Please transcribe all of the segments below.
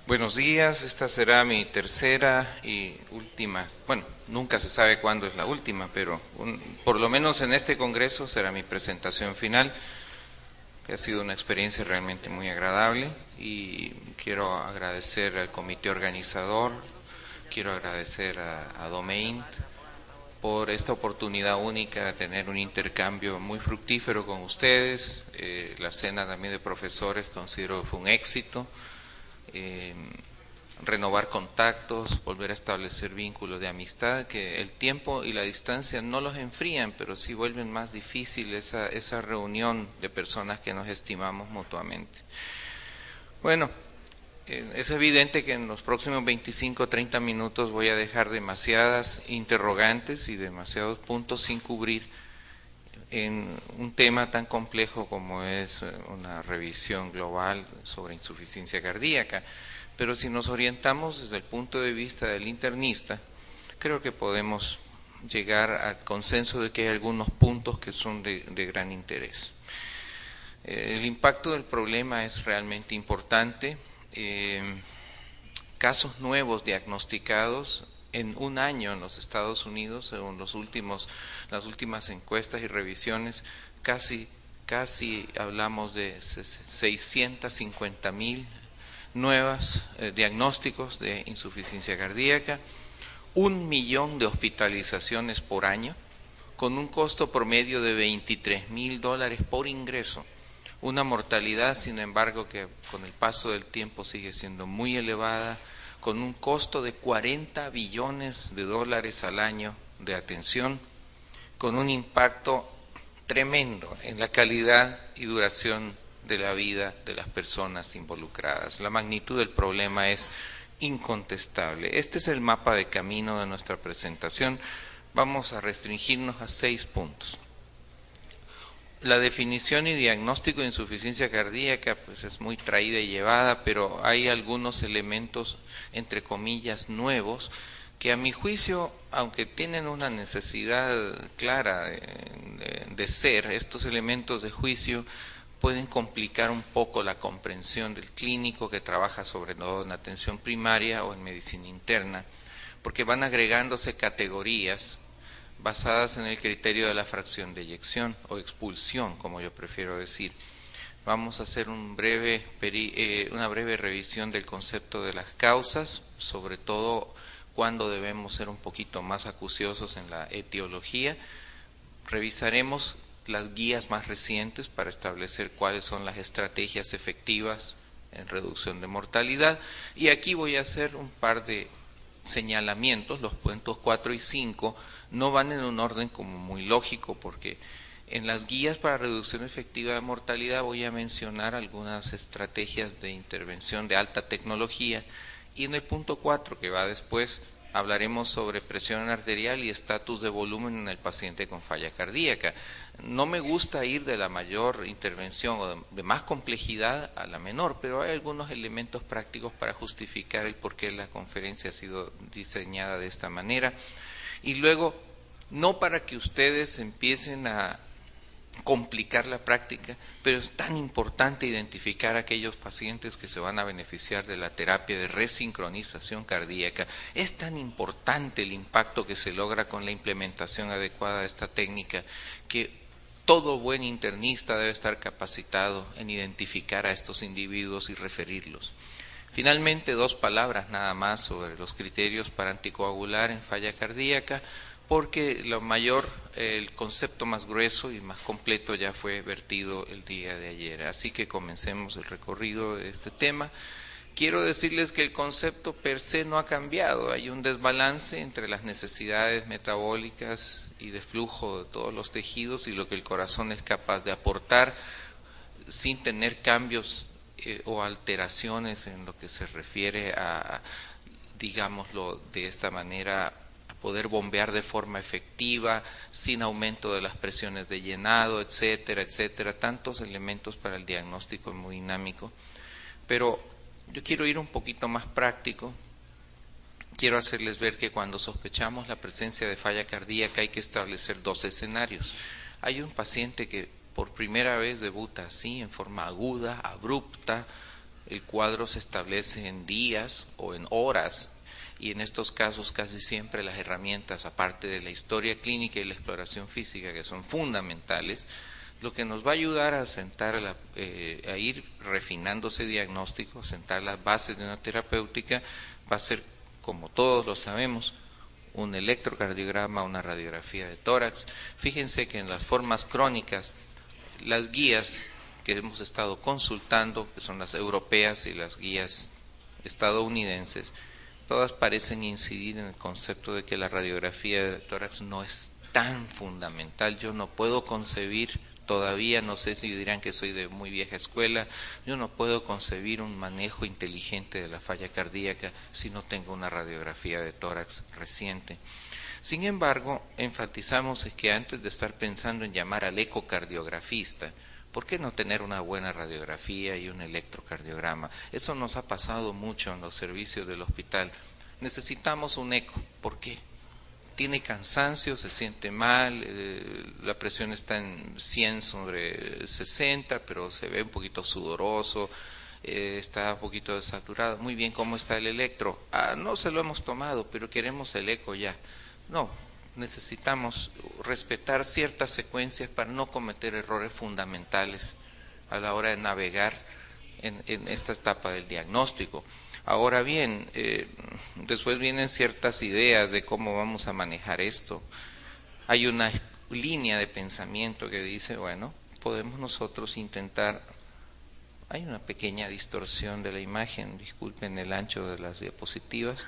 Buenos días, esta será mi tercera y última, bueno, nunca se sabe cuándo es la última, pero por lo menos en este congreso será mi presentación final, que ha sido una experiencia realmente muy agradable y quiero agradecer al comité organizador, quiero agradecer a Domain por esta oportunidad única de tener un intercambio muy fructífero con ustedes. La cena también de profesores considero que fue un éxito. Eh, Renovar contactos, volver a establecer vínculos de amistad, que el tiempo y la distancia no los enfrían, pero sí vuelven más difícil esa reunión de personas que nos estimamos mutuamente. Bueno, es evidente que en los próximos 25 o 30 minutos voy a dejar demasiadas interrogantes y demasiados puntos sin cubrir en un tema tan complejo como es una revisión global sobre insuficiencia cardíaca. Pero si nos orientamos desde el punto de vista del internista, creo que podemos llegar al consenso de que hay algunos puntos que son de gran interés. El impacto del problema es realmente importante. Casos nuevos diagnosticados en un año en los Estados Unidos, según las últimas encuestas y revisiones, casi hablamos de 650,000 nuevos diagnósticos de insuficiencia cardíaca, 1 millón de hospitalizaciones por año, con un costo promedio de $23,000 por ingreso. Una mortalidad, sin embargo, que con el paso del tiempo sigue siendo muy elevada, con un costo de $40 billones al año de atención, con un impacto tremendo en la calidad y duración de la vida de las personas involucradas. La magnitud del problema es incontestable. Este es el mapa de camino de nuestra presentación. Vamos a restringirnos a 6 puntos. La definición y diagnóstico de insuficiencia cardíaca pues es muy traída y llevada, pero hay algunos elementos, entre comillas, nuevos, que a mi juicio, aunque tienen una necesidad clara de ser, estos elementos de juicio pueden complicar un poco la comprensión del clínico que trabaja sobre todo en atención primaria o en medicina interna, porque van agregándose categorías basadas en el criterio de la fracción de eyección o expulsión, como yo prefiero decir. Vamos a hacer una breve revisión del concepto de las causas, sobre todo cuando debemos ser un poquito más acuciosos en la etiología. Revisaremos las guías más recientes para establecer cuáles son las estrategias efectivas en reducción de mortalidad, y aquí voy a hacer un par de señalamientos. Los puntos 4 y 5 no van en un orden como muy lógico, porque en las guías para reducción efectiva de mortalidad voy a mencionar algunas estrategias de intervención de alta tecnología, y en el punto 4, que va después, hablaremos sobre presión arterial y estatus de volumen en el paciente con falla cardíaca. No me gusta ir de la mayor intervención o de más complejidad a la menor, pero hay algunos elementos prácticos para justificar el por qué la conferencia ha sido diseñada de esta manera. Y luego, no para que ustedes empiecen a complicar la práctica, pero es tan importante identificar a aquellos pacientes que se van a beneficiar de la terapia de resincronización cardíaca. Es tan importante el impacto que se logra con la implementación adecuada de esta técnica, que todo buen internista debe estar capacitado en identificar a estos individuos y referirlos. Finalmente, 2 palabras nada más sobre los criterios para anticoagular en falla cardíaca, porque el concepto más grueso y más completo ya fue vertido el día de ayer. Así que comencemos el recorrido de este tema. Quiero decirles que el concepto per se no ha cambiado. Hay un desbalance entre las necesidades metabólicas y de flujo de todos los tejidos y lo que el corazón es capaz de aportar sin tener cambios o alteraciones en lo que se refiere a, digámoslo de esta manera, poder bombear de forma efectiva, sin aumento de las presiones de llenado, etcétera, etcétera, tantos elementos para el diagnóstico hemodinámico. Pero yo quiero ir un poquito más práctico. Quiero hacerles ver que cuando sospechamos la presencia de falla cardíaca hay que establecer 2 escenarios. Hay un paciente que por primera vez debuta así, en forma aguda, abrupta, el cuadro se establece en días o en horas, y en estos casos casi siempre las herramientas, aparte de la historia clínica y la exploración física, que son fundamentales, lo que nos va a ayudar a a ir refinando ese diagnóstico, sentar las bases de una terapéutica, va a ser, como todos lo sabemos, un electrocardiograma, una radiografía de tórax. Fíjense que en las formas crónicas, las guías que hemos estado consultando, que son las europeas y las guías estadounidenses, todas parecen incidir en el concepto de que la radiografía de tórax no es tan fundamental. Yo no puedo concebir todavía, no sé si dirán que soy de muy vieja escuela, yo no puedo concebir un manejo inteligente de la falla cardíaca si no tengo una radiografía de tórax reciente. Sin embargo, enfatizamos es que antes de estar pensando en llamar al ecocardiografista, ¿por qué no tener una buena radiografía y un electrocardiograma? Eso nos ha pasado mucho en los servicios del hospital. Necesitamos un eco. ¿Por qué? Tiene cansancio, se siente mal, la presión está en 100 sobre 60, pero se ve un poquito sudoroso, está un poquito desaturado. Muy bien, ¿cómo está el electro? No se lo hemos tomado, pero queremos el eco ya. No, necesitamos respetar ciertas secuencias para no cometer errores fundamentales a la hora de navegar en esta etapa del diagnóstico. Ahora bien, después vienen ciertas ideas de cómo vamos a manejar esto. Hay una línea de pensamiento que dice, bueno, podemos nosotros intentar. Hay una pequeña distorsión de la imagen, disculpen el ancho de las diapositivas.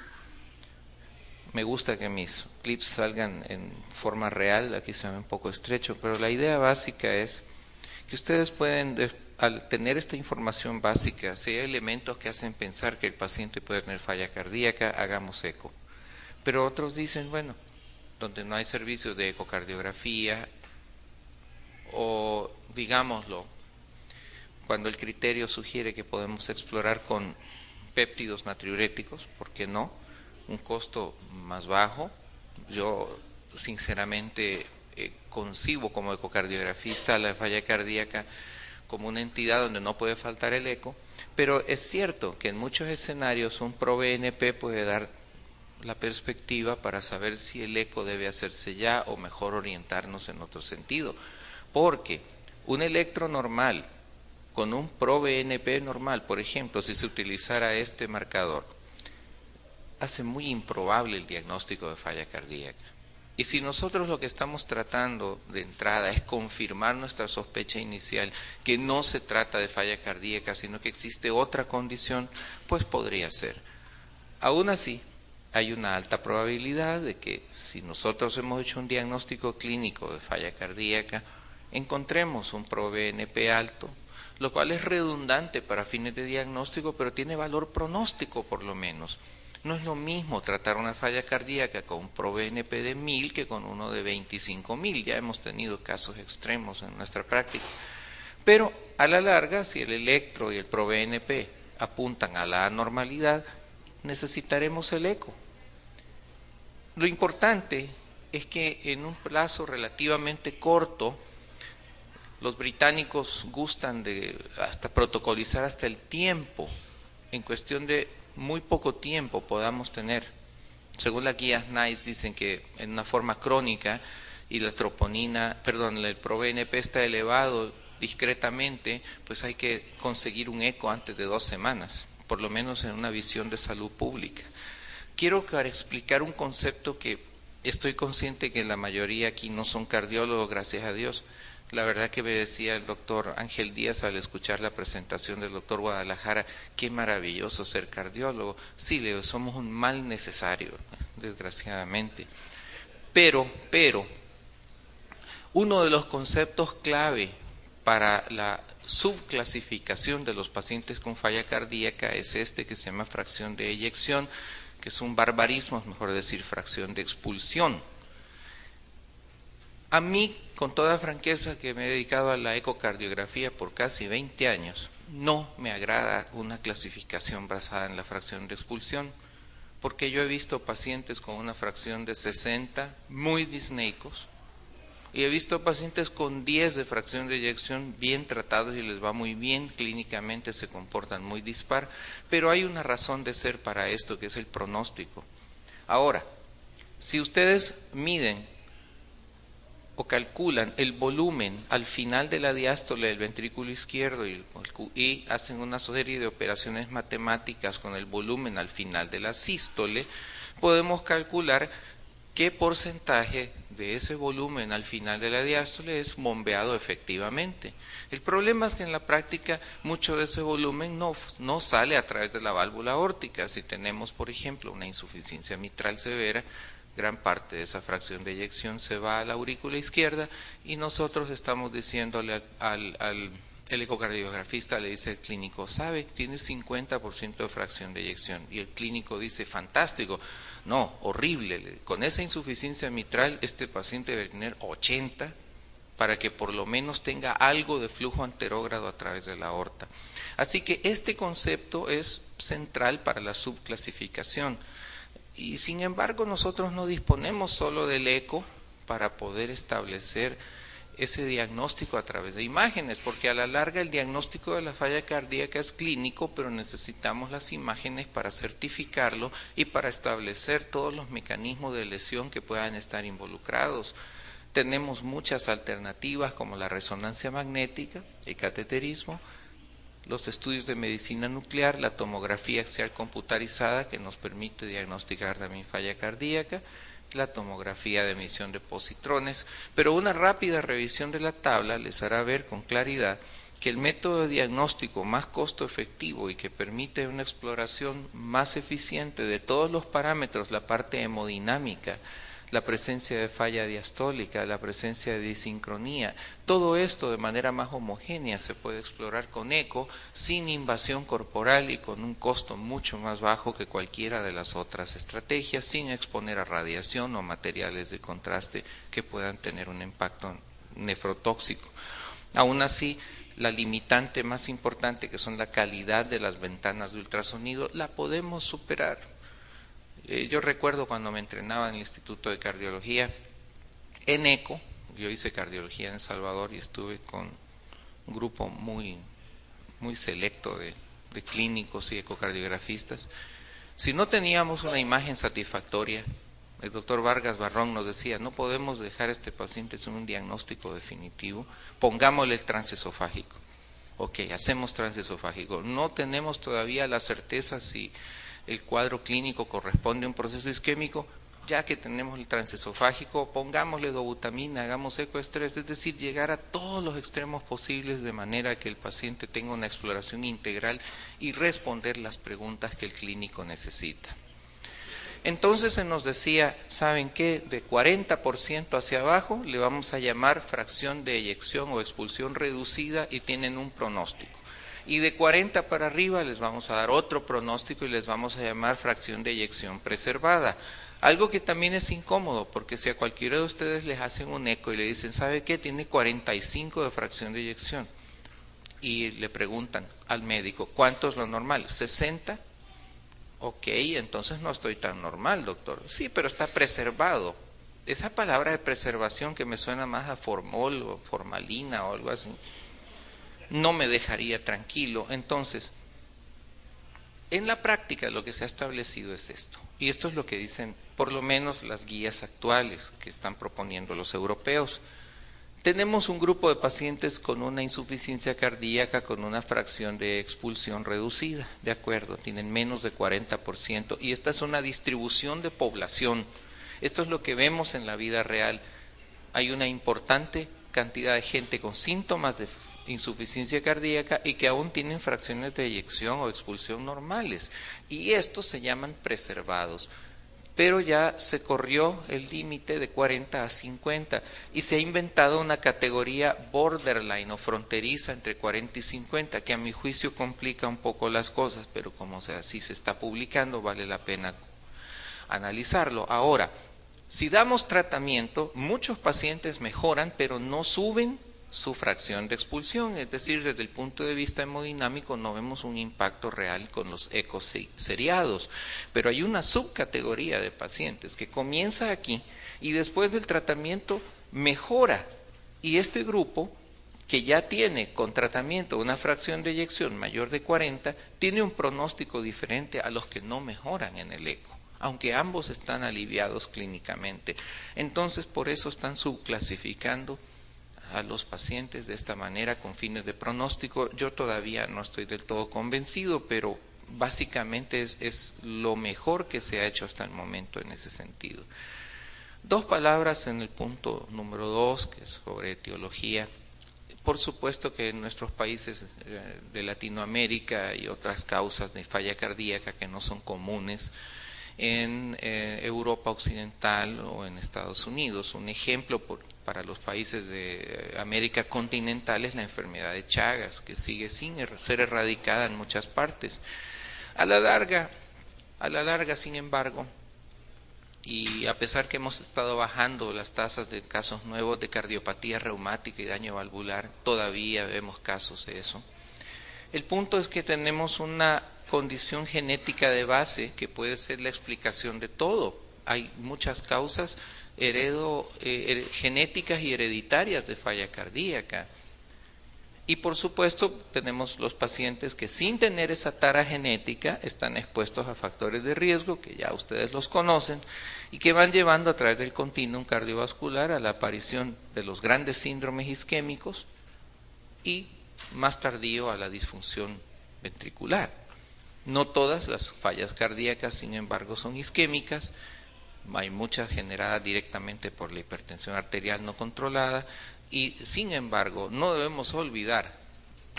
Me gusta que mis clips salgan en forma real, aquí se ve un poco estrecho, pero la idea básica es que ustedes pueden, al tener esta información básica, si hay elementos que hacen pensar que el paciente puede tener falla cardíaca, hagamos eco. Pero otros dicen, bueno, donde no hay servicios de ecocardiografía, o digámoslo, cuando el criterio sugiere que podemos explorar con péptidos natriuréticos, ¿por qué no? Un costo más bajo. Yo sinceramente concibo como ecocardiografista la falla cardíaca como una entidad donde no puede faltar el eco, pero es cierto que en muchos escenarios un ProBNP puede dar la perspectiva para saber si el eco debe hacerse ya o mejor orientarnos en otro sentido, porque un electro normal con un ProBNP normal, por ejemplo, si se utilizara este marcador, hace muy improbable el diagnóstico de falla cardíaca. Y si nosotros lo que estamos tratando de entrada es confirmar nuestra sospecha inicial, que no se trata de falla cardíaca, sino que existe otra condición, pues podría ser. Aún así, hay una alta probabilidad de que si nosotros hemos hecho un diagnóstico clínico de falla cardíaca, encontremos un ProBNP alto, lo cual es redundante para fines de diagnóstico, pero tiene valor pronóstico por lo menos. No es lo mismo tratar una falla cardíaca con un ProBNP de 1000 que con uno de 25.000. Ya hemos tenido casos extremos en nuestra práctica. Pero a la larga, si el electro y el ProBNP apuntan a la anormalidad, necesitaremos el eco. Lo importante es que en un plazo relativamente corto, los británicos gustan de hasta protocolizar hasta el tiempo. En cuestión de muy poco tiempo podamos tener, según las guías NICE dicen que en una forma crónica y la troponina, perdón, el ProBNP está elevado discretamente, pues hay que conseguir un eco antes de 2 semanas, por lo menos en una visión de salud pública. Quiero explicar un concepto que estoy consciente que la mayoría aquí no son cardiólogos, gracias a Dios. La verdad que me decía el doctor Ángel Díaz al escuchar la presentación del doctor Guadalajara, qué maravilloso ser cardiólogo. Sí, Leo, somos un mal necesario, desgraciadamente. Pero, uno de los conceptos clave para la subclasificación de los pacientes con falla cardíaca es este que se llama fracción de eyección, que es un barbarismo, es mejor decir fracción de expulsión. A mí, con toda franqueza, que me he dedicado a la ecocardiografía por casi 20 años, no me agrada una clasificación basada en la fracción de expulsión, porque yo he visto pacientes con una fracción de 60 muy disneicos, Y he visto pacientes con 10 de fracción de eyección bien tratados y les va muy bien, clínicamente se comportan muy dispar, pero hay una razón de ser para esto, que es el pronóstico. Ahora, si ustedes miden o calculan el volumen al final de la diástole del ventrículo izquierdo y hacen una serie de operaciones matemáticas con el volumen al final de la sístole, podemos calcular qué porcentaje de ese volumen al final de la diástole es bombeado efectivamente. El problema es que en la práctica mucho de ese volumen no sale a través de la válvula aórtica. Si tenemos, por ejemplo, una insuficiencia mitral severa, gran parte de esa fracción de eyección se va a la aurícula izquierda y nosotros estamos diciéndole el ecocardiografista, le dice al clínico, ¿sabe? Tiene 50% de fracción de eyección. Y el clínico dice, fantástico. No, horrible. Con esa insuficiencia mitral, este paciente debe tener 80 para que por lo menos tenga algo de flujo anterógrado a través de la aorta. Así que este concepto es central para la subclasificación. Y sin embargo, nosotros no disponemos solo del eco para poder establecer ese diagnóstico a través de imágenes, porque a la larga el diagnóstico de la falla cardíaca es clínico, pero necesitamos las imágenes para certificarlo y para establecer todos los mecanismos de lesión que puedan estar involucrados. Tenemos muchas alternativas como la resonancia magnética, el cateterismo, los estudios de medicina nuclear, la tomografía axial computarizada que nos permite diagnosticar también falla cardíaca, la tomografía de emisión de positrones, pero una rápida revisión de la tabla les hará ver con claridad que el método de diagnóstico más costo efectivo y que permite una exploración más eficiente de todos los parámetros, la parte hemodinámica, la presencia de falla diastólica, la presencia de disincronía, todo esto de manera más homogénea se puede explorar con eco, sin invasión corporal y con un costo mucho más bajo que cualquiera de las otras estrategias, sin exponer a radiación o materiales de contraste que puedan tener un impacto nefrotóxico. Aún así, la limitante más importante, que son la calidad de las ventanas de ultrasonido, la podemos superar. Yo recuerdo cuando me entrenaba en el Instituto de Cardiología, en ECO, yo hice cardiología en El Salvador y estuve con un grupo muy selecto de clínicos y ecocardiografistas. Si no teníamos una imagen satisfactoria, el doctor Vargas Barrón nos decía, no podemos dejar a este paciente sin un diagnóstico definitivo, pongámosle el transesofágico. Ok, hacemos transesofágico. No tenemos todavía la certeza si el cuadro clínico corresponde a un proceso isquémico, ya que tenemos el transesofágico, pongámosle dobutamina, hagamos ecoestrés, es decir, llegar a todos los extremos posibles de manera que el paciente tenga una exploración integral y responder las preguntas que el clínico necesita. Entonces se nos decía, ¿saben qué? De 40% hacia abajo le vamos a llamar fracción de eyección o expulsión reducida y tienen un pronóstico. Y de 40 para arriba les vamos a dar otro pronóstico y les vamos a llamar fracción de eyección preservada. Algo que también es incómodo, porque si a cualquiera de ustedes les hacen un eco y le dicen, ¿sabe qué? Tiene 45 de fracción de eyección. Y le preguntan al médico, ¿cuánto es lo normal? ¿60? Ok, entonces no estoy tan normal, doctor. Sí, pero está preservado. Esa palabra de preservación que me suena más a formol o formalina o algo así, no me dejaría tranquilo. Entonces, en la práctica lo que se ha establecido es esto. Y esto es lo que dicen por lo menos las guías actuales que están proponiendo los europeos. Tenemos un grupo de pacientes con una insuficiencia cardíaca con una fracción de expulsión reducida, de acuerdo, tienen menos de 40% y esta es una distribución de población. Esto es lo que vemos en la vida real. Hay una importante cantidad de gente con síntomas de insuficiencia cardíaca y que aún tienen fracciones de eyección o expulsión normales y estos se llaman preservados. Pero ya se corrió el límite de 40 a 50 y se ha inventado una categoría borderline o fronteriza entre 40 y 50 que a mi juicio complica un poco las cosas, pero como así se está publicando vale la pena analizarlo. Ahora, si damos tratamiento, muchos pacientes mejoran pero no suben su fracción de expulsión, es decir, desde el punto de vista hemodinámico no vemos un impacto real con los ecos seriados, pero hay una subcategoría de pacientes que comienza aquí y después del tratamiento mejora. Y este grupo, que ya tiene con tratamiento una fracción de eyección mayor de 40, tiene un pronóstico diferente a los que no mejoran en el eco, aunque ambos están aliviados clínicamente. Entonces, por eso están subclasificando a los pacientes de esta manera con fines de pronóstico. Yo todavía no estoy del todo convencido, pero básicamente es lo mejor que se ha hecho hasta el momento en ese sentido. Dos palabras en el punto número 2, que es sobre etiología. Por supuesto que en nuestros países de Latinoamérica hay otras causas de falla cardíaca que no son comunes en Europa Occidental o en Estados Unidos. Un ejemplo para los países de América continental es la enfermedad de Chagas, que sigue sin ser erradicada en muchas partes. A la larga, sin embargo, y a pesar que hemos estado bajando las tasas de casos nuevos de cardiopatía reumática y daño valvular, todavía vemos casos de eso. El punto es que tenemos una condición genética de base que puede ser la explicación de todo. Hay muchas causas genéticas y hereditarias de falla cardíaca. Y por supuesto tenemos los pacientes que sin tener esa tara genética están expuestos a factores de riesgo, que ya ustedes los conocen, y que van llevando a través del continuum cardiovascular a la aparición de los grandes síndromes isquémicos y más tardío a la disfunción ventricular. No todas las fallas cardíacas, sin embargo, son isquémicas. Hay muchas generadas directamente por la hipertensión arterial no controlada. Y sin embargo, no debemos olvidar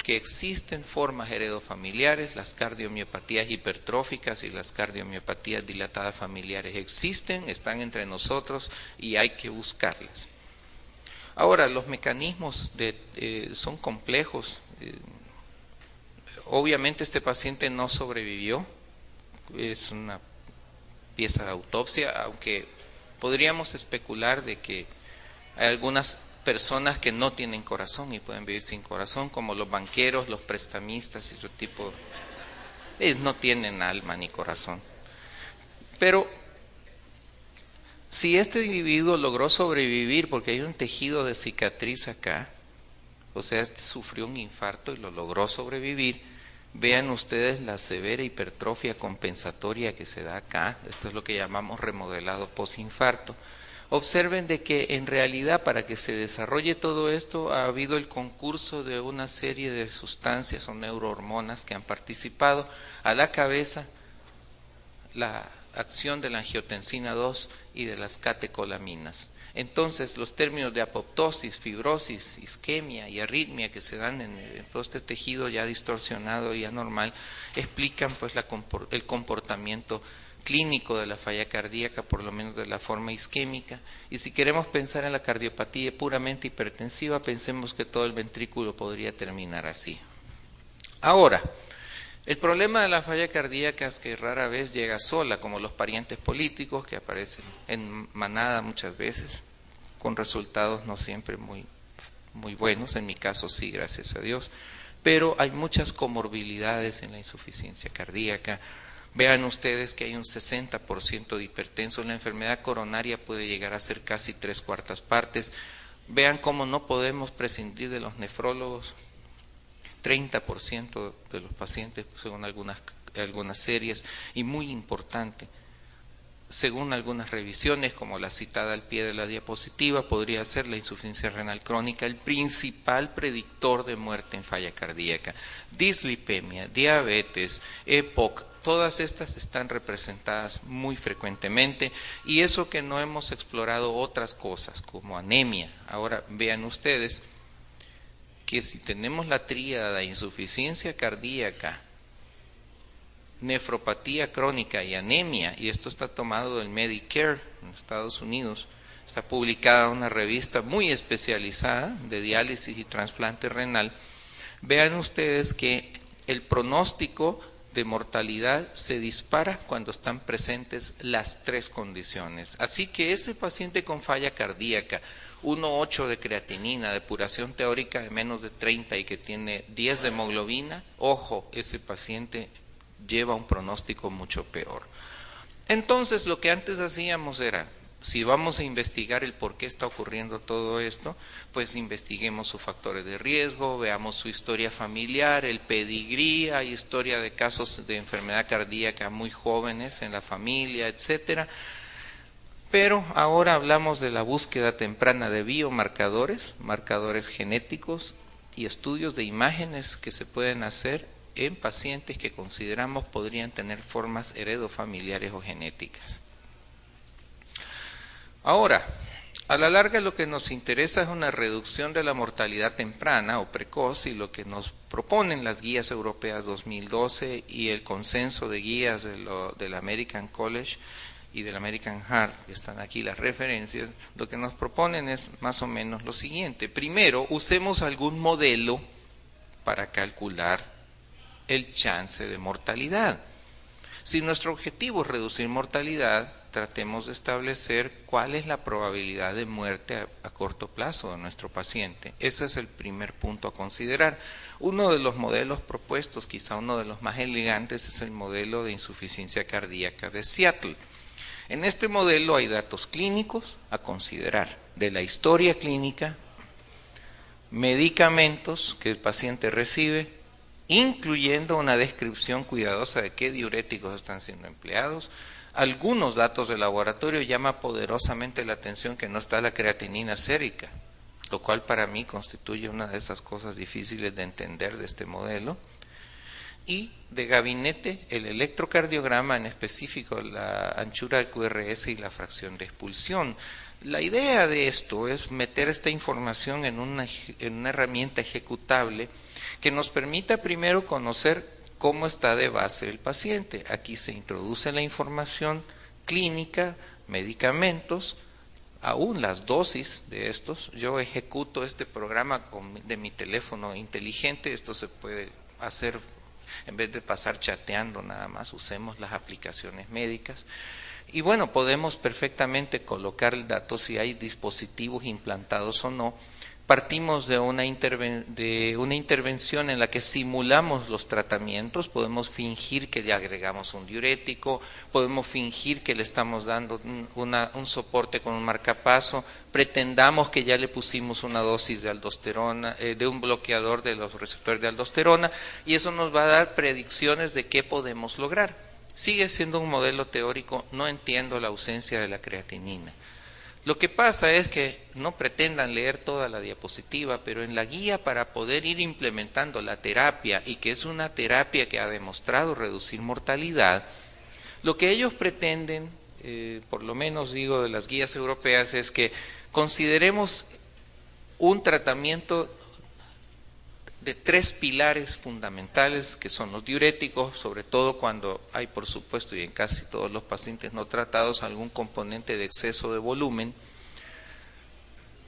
que existen formas heredofamiliares, las cardiomiopatías hipertróficas y las cardiomiopatías dilatadas familiares existen, están entre nosotros y hay que buscarlas. Ahora, los mecanismos son complejos. Obviamente este paciente no sobrevivió, es una pieza de autopsia, aunque podríamos especular de que hay algunas personas que no tienen corazón y pueden vivir sin corazón, como los banqueros, los prestamistas y otro tipo. Ellos no tienen alma ni corazón. Pero si este individuo logró sobrevivir, porque hay un tejido de cicatriz acá, o sea, este sufrió un infarto y lo logró sobrevivir, vean ustedes la severa hipertrofia compensatoria que se da acá. Esto es lo que llamamos remodelado posinfarto. Observen de que en realidad para que se desarrolle todo esto ha habido el concurso de una serie de sustancias o neurohormonas que han participado. A la cabeza la acción de la angiotensina 2 y de las catecolaminas. Entonces los términos de apoptosis, fibrosis, isquemia y arritmia que se dan en todo este tejido ya distorsionado y anormal explican pues el comportamiento clínico de la falla cardíaca, por lo menos de la forma isquémica. Y si queremos pensar en la cardiopatía puramente hipertensiva, pensemos que todo el ventrículo podría terminar así. Ahora, el problema de la falla cardíaca es que rara vez llega sola, como los parientes políticos que aparecen en manada muchas veces, con resultados no siempre muy buenos, en mi caso sí, gracias a Dios, pero hay muchas comorbilidades en la insuficiencia cardíaca. Vean ustedes que hay un 60% de hipertensos, la enfermedad coronaria puede llegar a ser casi 3/4 partes. Vean cómo no podemos prescindir de los nefrólogos, 30% de los pacientes según algunas series, y muy importante, según algunas revisiones, como la citada al pie de la diapositiva, podría ser la insuficiencia renal crónica el principal predictor de muerte en falla cardíaca. Dislipemia, diabetes, EPOC, todas estas están representadas muy frecuentemente, y eso que no hemos explorado otras cosas como anemia. Ahora vean ustedes que si tenemos la tríada insuficiencia cardíaca, nefropatía crónica y anemia, y esto está tomado del Medicare en Estados Unidos, está publicada una revista muy especializada de diálisis y trasplante renal, vean ustedes que el pronóstico de mortalidad se dispara cuando están presentes las tres condiciones. Así que ese paciente con falla cardíaca, 1,8 de creatinina, depuración teórica de menos de 30 y que tiene 10 de hemoglobina, ojo, ese paciente lleva un pronóstico mucho peor. Entonces lo que antes hacíamos era Si vamos a investigar el por qué está ocurriendo todo esto, pues investiguemos sus factores de riesgo, veamos su historia familiar, el pedigrí, hay historia de casos de enfermedad cardíaca muy jóvenes en la familia, etcétera. Pero ahora hablamos de la búsqueda temprana de biomarcadores, marcadores genéticos y estudios de imágenes que se pueden hacer en pacientes que consideramos podrían tener formas heredofamiliares o genéticas. Ahora, a la larga lo que nos interesa es una reducción de la mortalidad temprana o precoz, y lo que nos proponen las guías europeas 2012 y el consenso de guías del American College y del American Heart, que están aquí las referencias, lo que nos proponen es más o menos lo siguiente. Primero, usemos algún modelo para calcular el chance de mortalidad. Si nuestro objetivo es reducir mortalidad, tratemos de establecer cuál es la probabilidad de muerte a corto plazo de nuestro paciente. Ese es el primer punto a considerar. Uno de los modelos propuestos, quizá uno de los más elegantes, es el modelo de insuficiencia cardíaca de Seattle. En este modelo hay datos clínicos a considerar, de la historia clínica, medicamentos que el paciente recibe, incluyendo una descripción cuidadosa de qué diuréticos están siendo empleados. Algunos datos de laboratorio llama poderosamente la atención que no está la creatinina sérica, lo cual para mí constituye una de esas cosas difíciles de entender de este modelo. Y de gabinete, el electrocardiograma, en específico la anchura del QRS y la fracción de expulsión. La idea de esto es meter esta información en una herramienta ejecutable que nos permita primero conocer cómo está de base el paciente. Aquí se introduce la información clínica, medicamentos, aún las dosis de estos. Yo ejecuto este programa de mi teléfono inteligente. Esto se puede hacer en vez de pasar chateando nada más. Usemos las aplicaciones médicas. Y bueno, podemos perfectamente colocar el dato si hay dispositivos implantados o no. Partimos de una intervención en la que simulamos los tratamientos. Podemos fingir que le agregamos un diurético, podemos fingir que le estamos dando un soporte con un marcapaso, pretendamos que ya le pusimos una dosis de aldosterona, de un bloqueador de los receptores de aldosterona, y eso nos va a dar predicciones de qué podemos lograr. Sigue siendo un modelo teórico, no entiendo la ausencia de la creatinina. Lo que pasa es que no pretendan leer toda la diapositiva, pero en la guía para poder ir implementando la terapia, y que es una terapia que ha demostrado reducir mortalidad, lo que ellos pretenden, por lo menos digo de las guías europeas, es que consideremos un tratamiento de 3 pilares fundamentales, que son los diuréticos, sobre todo cuando hay, por supuesto, y en casi todos los pacientes no tratados, algún componente de exceso de volumen.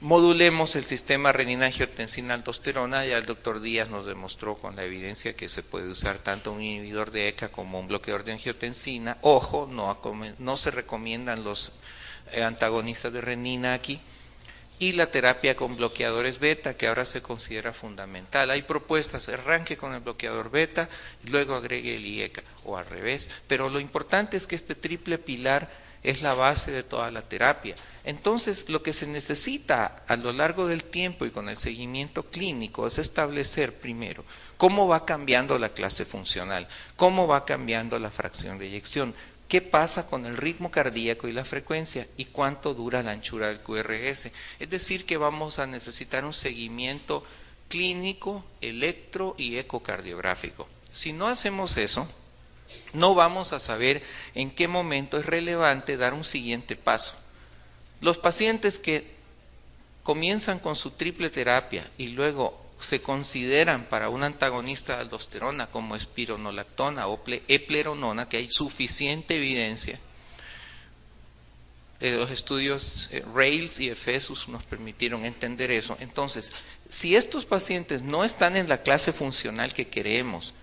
Modulemos el sistema renina-angiotensina-aldosterona. Ya el doctor Díaz nos demostró con la evidencia que se puede usar tanto un inhibidor de ECA como un bloqueador de angiotensina. Ojo, no se recomiendan los antagonistas de renina aquí. Y la terapia con bloqueadores beta, que ahora se considera fundamental. Hay propuestas, arranque con el bloqueador beta, y luego agregue el IECA, o al revés. Pero lo importante es que este triple pilar es la base de toda la terapia. Entonces, lo que se necesita a lo largo del tiempo y con el seguimiento clínico es establecer primero cómo va cambiando la clase funcional, cómo va cambiando la fracción de eyección, qué pasa con el ritmo cardíaco y la frecuencia, y cuánto dura la anchura del QRS. Es decir, que vamos a necesitar un seguimiento clínico, electro y ecocardiográfico. Si no hacemos eso, no vamos a saber en qué momento es relevante dar un siguiente paso. Los pacientes que comienzan con su triple terapia y luego se consideran para un antagonista de aldosterona como espironolactona o eplerenona, que hay suficiente evidencia. Los estudios RAILS y EFESUS nos permitieron entender eso. Entonces, si estos pacientes no están en la clase funcional que queremos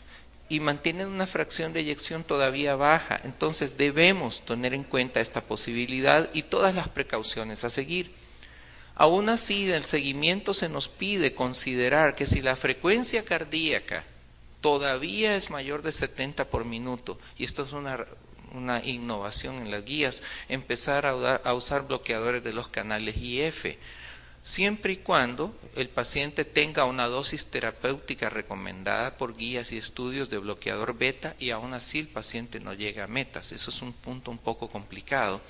y mantienen una fracción de eyección todavía baja, entonces debemos tener en cuenta esta posibilidad y todas las precauciones a seguir. Aún así, del seguimiento se nos pide considerar que si la frecuencia cardíaca todavía es mayor de 70 por minuto, y esto es una innovación en las guías, empezar a usar bloqueadores de los canales IF, siempre y cuando el paciente tenga una dosis terapéutica recomendada por guías y estudios de bloqueador beta y aún así el paciente no llega a metas. Eso es un punto un poco complicado.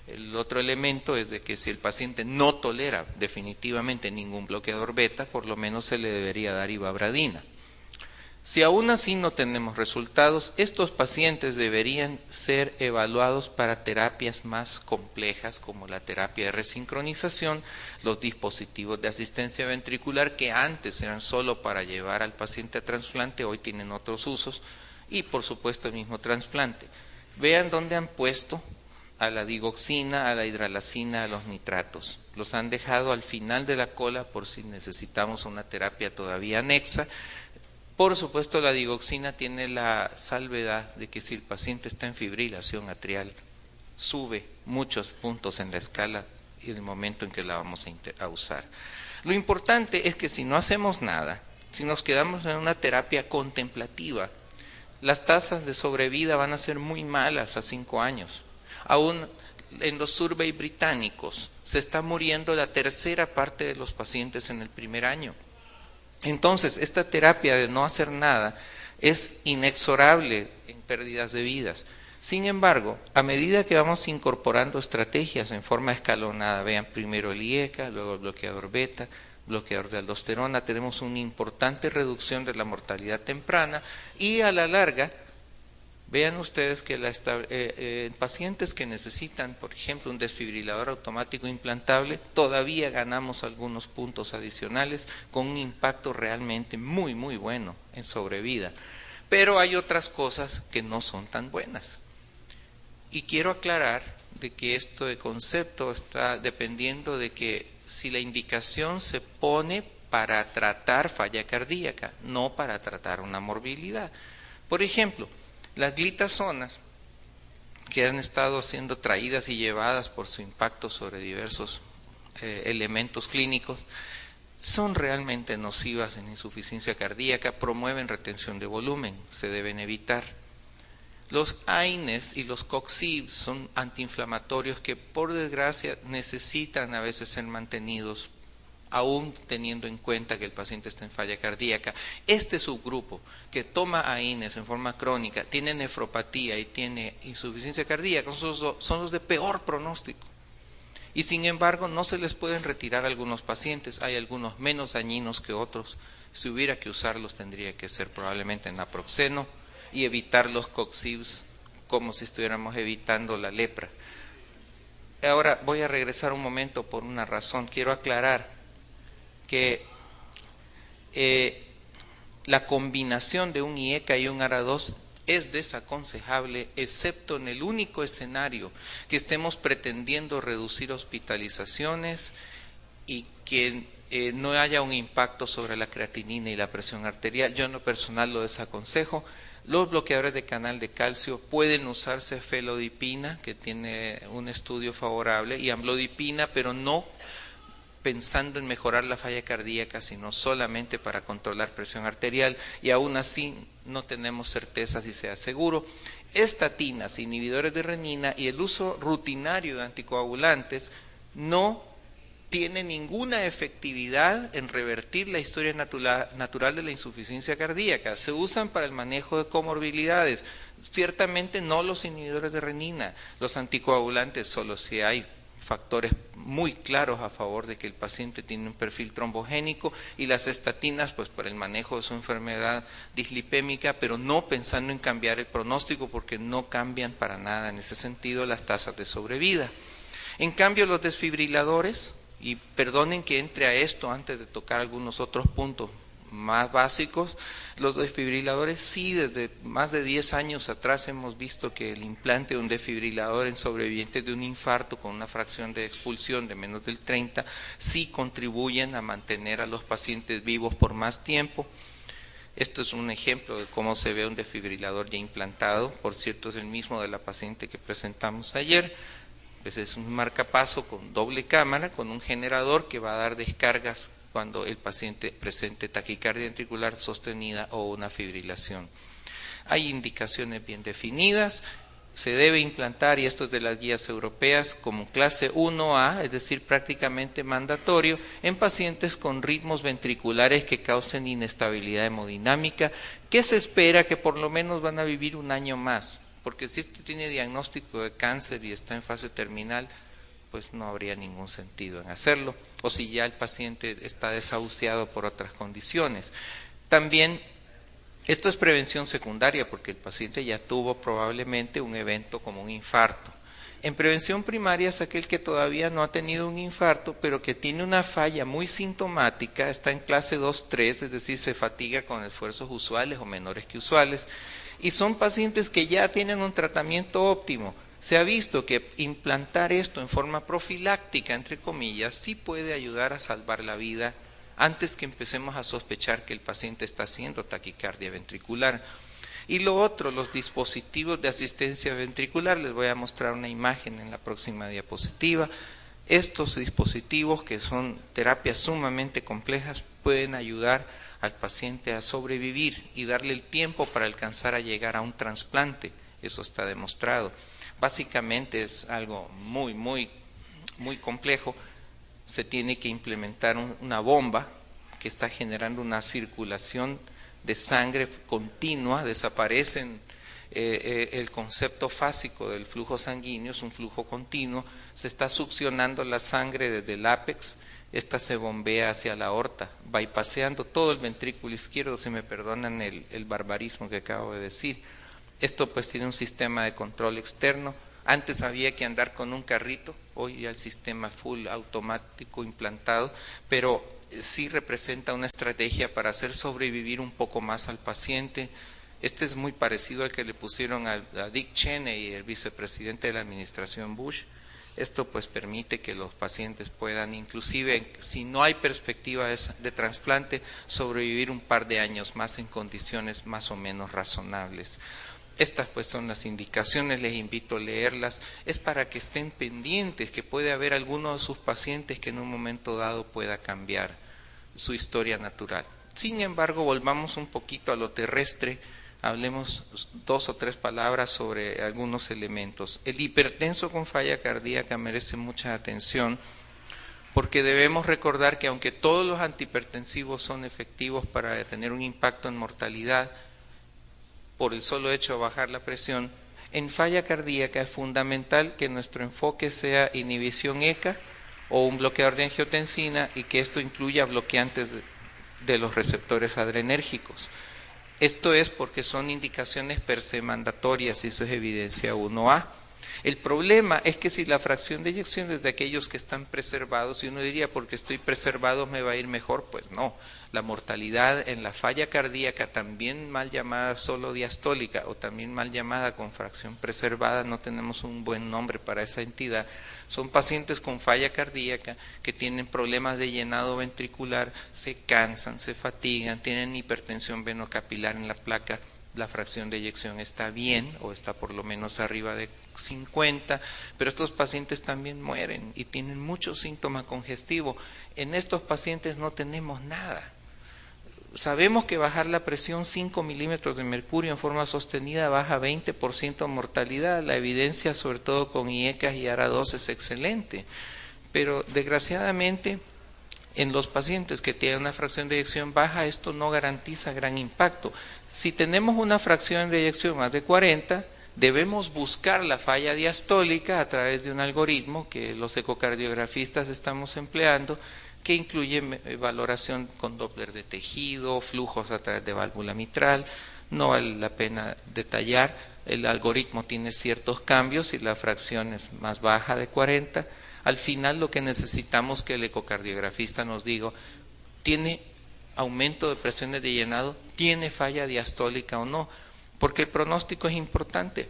El otro elemento es de que si el paciente no tolera definitivamente ningún bloqueador beta, por lo menos se le debería dar ivabradina. Si aún así no tenemos resultados, estos pacientes deberían ser evaluados para terapias más complejas como la terapia de resincronización, los dispositivos de asistencia ventricular que antes eran solo para llevar al paciente a trasplante, hoy tienen otros usos, y por supuesto el mismo trasplante. Vean dónde han puesto a la digoxina, a la hidralacina, a los nitratos. Los han dejado al final de la cola por si necesitamos una terapia todavía anexa. Por supuesto, la digoxina tiene la salvedad de que si el paciente está en fibrilación atrial, sube muchos puntos en la escala en el momento en que la vamos a usar. Lo importante es que si no hacemos nada, si nos quedamos en una terapia contemplativa, las tasas de sobrevida van a ser muy malas a 5 años. Aún en los surveys británicos se está muriendo la tercera parte de los pacientes en el primer año. Entonces, esta terapia de no hacer nada es inexorable en pérdidas de vidas. Sin embargo, a medida que vamos incorporando estrategias en forma escalonada, vean primero el IECA, luego el bloqueador beta, bloqueador de aldosterona, tenemos una importante reducción de la mortalidad temprana y a la larga, vean ustedes que en pacientes que necesitan, por ejemplo, un desfibrilador automático implantable, todavía ganamos algunos puntos adicionales con un impacto realmente muy, muy bueno en sobrevida. Pero hay otras cosas que no son tan buenas. Y quiero aclarar de que esto de concepto está dependiendo de que si la indicación se pone para tratar falla cardíaca, no para tratar una morbilidad. Por ejemplo, las glitazonas que han estado siendo traídas y llevadas por su impacto sobre diversos elementos clínicos son realmente nocivas en insuficiencia cardíaca, promueven retención de volumen, se deben evitar. Los AINES y los COX-IB son antiinflamatorios que por desgracia necesitan a veces ser mantenidos aún teniendo en cuenta que el paciente está en falla cardíaca. Este subgrupo que toma AINES en forma crónica, tiene nefropatía y tiene insuficiencia cardíaca, son los de peor pronóstico. Y sin embargo no se les pueden retirar a algunos pacientes, hay algunos menos dañinos que otros. Si hubiera que usarlos tendría que ser probablemente en naproxeno y evitar los COX-IBs como si estuviéramos evitando la lepra. Ahora voy a regresar un momento por una razón, quiero aclarar que la combinación de un IECA y un ARA2 es desaconsejable, excepto en el único escenario que estemos pretendiendo reducir hospitalizaciones y que no haya un impacto sobre la creatinina y la presión arterial. Yo en lo personal lo desaconsejo. Los bloqueadores de canal de calcio pueden usarse felodipina, que tiene un estudio favorable, y amlodipina, pero no pensando en mejorar la falla cardíaca, sino solamente para controlar presión arterial, y aún así no tenemos certeza si sea seguro. Estatinas, inhibidores de renina y el uso rutinario de anticoagulantes no tiene ninguna efectividad en revertir la historia natural de la insuficiencia cardíaca. Se usan para el manejo de comorbilidades, ciertamente no los inhibidores de renina, los anticoagulantes solo si hay factores muy claros a favor de que el paciente tiene un perfil trombogénico, y las estatinas pues para el manejo de su enfermedad dislipémica, pero no pensando en cambiar el pronóstico porque no cambian para nada en ese sentido las tasas de sobrevida. En cambio los desfibriladores, y perdonen que entre a esto antes de tocar algunos otros puntos más básicos, los desfibriladores sí, desde más de 10 años atrás hemos visto que el implante de un desfibrilador en sobrevivientes de un infarto con una fracción de expulsión de menos del 30 sí contribuyen a mantener a los pacientes vivos por más tiempo. Esto es un ejemplo de cómo se ve un desfibrilador ya implantado, por cierto es el mismo de la paciente que presentamos ayer. Pues es un marcapaso con doble cámara, con un generador que va a dar descargas cuando el paciente presente taquicardia ventricular sostenida o una fibrilación. Hay indicaciones bien definidas. se debe implantar, y esto es de las guías europeas, como clase 1A, es decir, prácticamente mandatorio, en pacientes con ritmos ventriculares que causen inestabilidad hemodinámica, que se espera que por lo menos van a vivir un año más, porque si este tiene diagnóstico de cáncer y está en fase terminal, pues no habría ningún sentido en hacerlo, o si ya el paciente está desahuciado por otras condiciones. También esto es prevención secundaria porque el paciente ya tuvo probablemente un evento como un infarto. En prevención primaria es aquel que todavía no ha tenido un infarto, pero que tiene una falla muy sintomática, está en clase 2-3, es decir, se fatiga con esfuerzos usuales o menores que usuales, y son pacientes que ya tienen un tratamiento óptimo. Se ha visto que implantar esto en forma profiláctica, entre comillas, sí puede ayudar a salvar la vida antes que empecemos a sospechar que el paciente está haciendo taquicardia ventricular. Y lo otro, los dispositivos de asistencia ventricular, les voy a mostrar una imagen en la próxima diapositiva. Estos dispositivos, que son terapias sumamente complejas, pueden ayudar al paciente a sobrevivir y darle el tiempo para alcanzar a llegar a un trasplante. Eso está demostrado. Básicamente es algo muy complejo. Se tiene que implementar una bomba que está generando una circulación de sangre continua, desaparecen el concepto fásico del flujo sanguíneo, es un flujo continuo, se está succionando la sangre desde el ápex, esta se bombea hacia la aorta, bypaseando todo el ventrículo izquierdo, si me perdonan el barbarismo que acabo de decir. Esto pues tiene un sistema de control externo. Antes había que andar con un carrito, hoy ya el sistema full automático implantado, pero sí representa una estrategia para hacer sobrevivir un poco más al paciente. Este es muy parecido al que le pusieron a Dick Cheney, el vicepresidente de la administración Bush. Esto pues permite que los pacientes puedan, inclusive si no hay perspectiva de trasplante, sobrevivir un par de años más en condiciones más o menos razonables. Estas pues son las indicaciones, les invito a leerlas, es para que estén pendientes que puede haber alguno de sus pacientes que en un momento dado pueda cambiar su historia natural. Sin embargo, volvamos un poquito a lo terrestre, hablemos 2 o 3 palabras sobre algunos elementos. El hipertenso con falla cardíaca merece mucha atención porque debemos recordar que aunque todos los antihipertensivos son efectivos para tener un impacto en mortalidad, por el solo hecho de bajar la presión, en falla cardíaca es fundamental que nuestro enfoque sea inhibición ECA o un bloqueador de angiotensina y que esto incluya bloqueantes de los receptores adrenérgicos. Esto es porque son indicaciones per se mandatorias y eso es evidencia 1A. El problema es que si la fracción de eyección es de aquellos que están preservados, y uno diría, porque estoy preservado me va a ir mejor, pues no. La mortalidad en la falla cardíaca, también mal llamada solo diastólica o también mal llamada con fracción preservada, no tenemos un buen nombre para esa entidad, son pacientes con falla cardíaca que tienen problemas de llenado ventricular, se cansan, se fatigan, tienen hipertensión venocapilar en la placa. La fracción de eyección está bien o está por lo menos arriba de 50, pero estos pacientes también mueren y tienen mucho síntoma congestivo. En estos pacientes no tenemos nada. Sabemos que bajar la presión 5 milímetros de mercurio en forma sostenida baja 20% mortalidad. La evidencia, sobre todo con IECAS y ARA2, es excelente, pero desgraciadamente en los pacientes que tienen una fracción de eyección baja, esto no garantiza gran impacto. Si tenemos una fracción de eyección más de 40, debemos buscar la falla diastólica a través de un algoritmo que los ecocardiografistas estamos empleando, que incluye valoración con Doppler de tejido, flujos a través de válvula mitral. No vale la pena detallar, el algoritmo tiene ciertos cambios y la fracción es más baja de 40. Al final lo que necesitamos que el ecocardiografista nos diga, ¿tiene aumento de presiones de llenado? ¿Tiene falla diastólica o no? Porque el pronóstico es importante.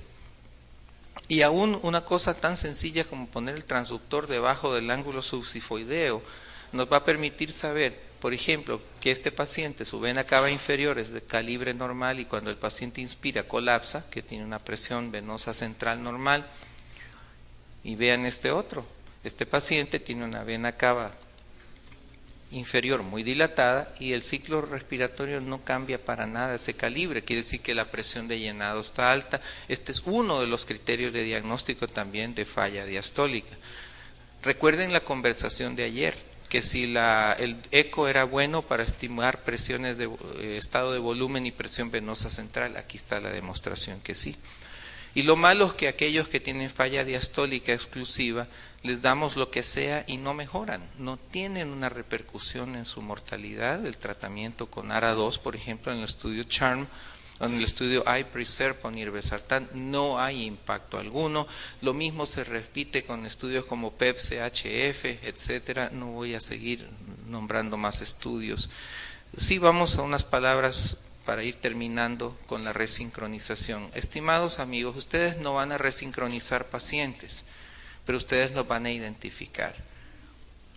Y aún una cosa tan sencilla como poner el transductor debajo del ángulo subsifoideo nos va a permitir saber, por ejemplo, que este paciente, su vena cava inferior es de calibre normal y cuando el paciente inspira colapsa, que tiene una presión venosa central normal. Y vean este otro. Este paciente tiene una vena cava inferior muy dilatada y el ciclo respiratorio no cambia para nada ese calibre, quiere decir que la presión de llenado está alta. Este es uno de los criterios de diagnóstico también de falla diastólica. Recuerden la conversación de ayer, que si el eco era bueno para estimar presiones de estado de volumen y presión venosa central, aquí está la demostración que sí. Y lo malo es que aquellos que tienen falla diastólica exclusiva, les damos lo que sea y no mejoran, no tienen una repercusión en su mortalidad. El tratamiento con ARA2, por ejemplo, en el estudio CHARM, en el estudio iPreserve con irbesartán, no hay impacto alguno. Lo mismo se repite con estudios como PEP-CHF, etcétera. No voy a seguir nombrando más estudios. Sí, vamos a unas palabras para ir terminando con la resincronización. Estimados amigos, ustedes no van a resincronizar pacientes, pero ustedes los van a identificar.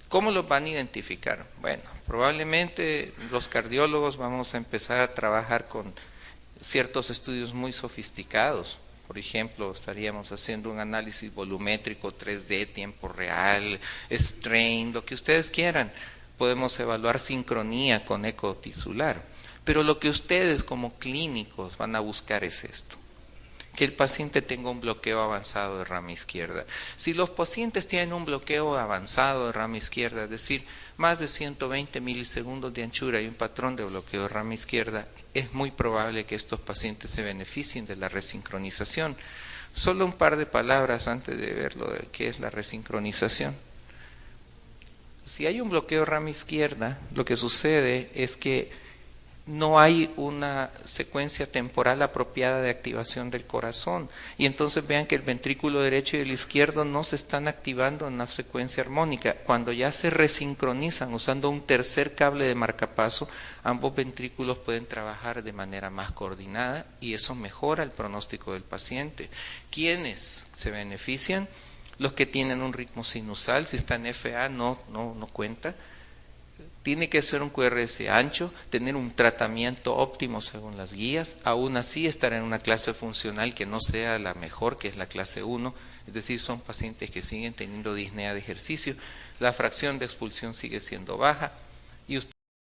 ¿Cómo los van a identificar? Bueno, probablemente los cardiólogos vamos a empezar a trabajar con ciertos estudios muy sofisticados. Por ejemplo, estaríamos haciendo un análisis volumétrico 3D, tiempo real, strain, lo que ustedes quieran. Podemos evaluar sincronía con eco tisular. Pero lo que ustedes como clínicos van a buscar es esto: que el paciente tenga un bloqueo avanzado de rama izquierda. Si los pacientes tienen un bloqueo avanzado de rama izquierda, es decir, más de 120 milisegundos de anchura y un patrón de bloqueo de rama izquierda, es muy probable que estos pacientes se beneficien de la resincronización. Solo un par de palabras antes de ver lo de qué es la resincronización. Si hay un bloqueo de rama izquierda, lo que sucede es que no hay una secuencia temporal apropiada de activación del corazón. Y entonces vean que el ventrículo derecho y el izquierdo no se están activando en una secuencia armónica. Cuando ya se resincronizan usando un tercer cable de marcapaso, ambos ventrículos pueden trabajar de manera más coordinada y eso mejora el pronóstico del paciente. ¿Quiénes se benefician? Los que tienen un ritmo sinusal. Si está en FA no cuenta. Tiene que ser un QRS ancho, tener un tratamiento óptimo según las guías, aún así estar en una clase funcional que no sea la mejor, que es la clase 1, es decir, son pacientes que siguen teniendo disnea de ejercicio, la fracción de expulsión sigue siendo baja,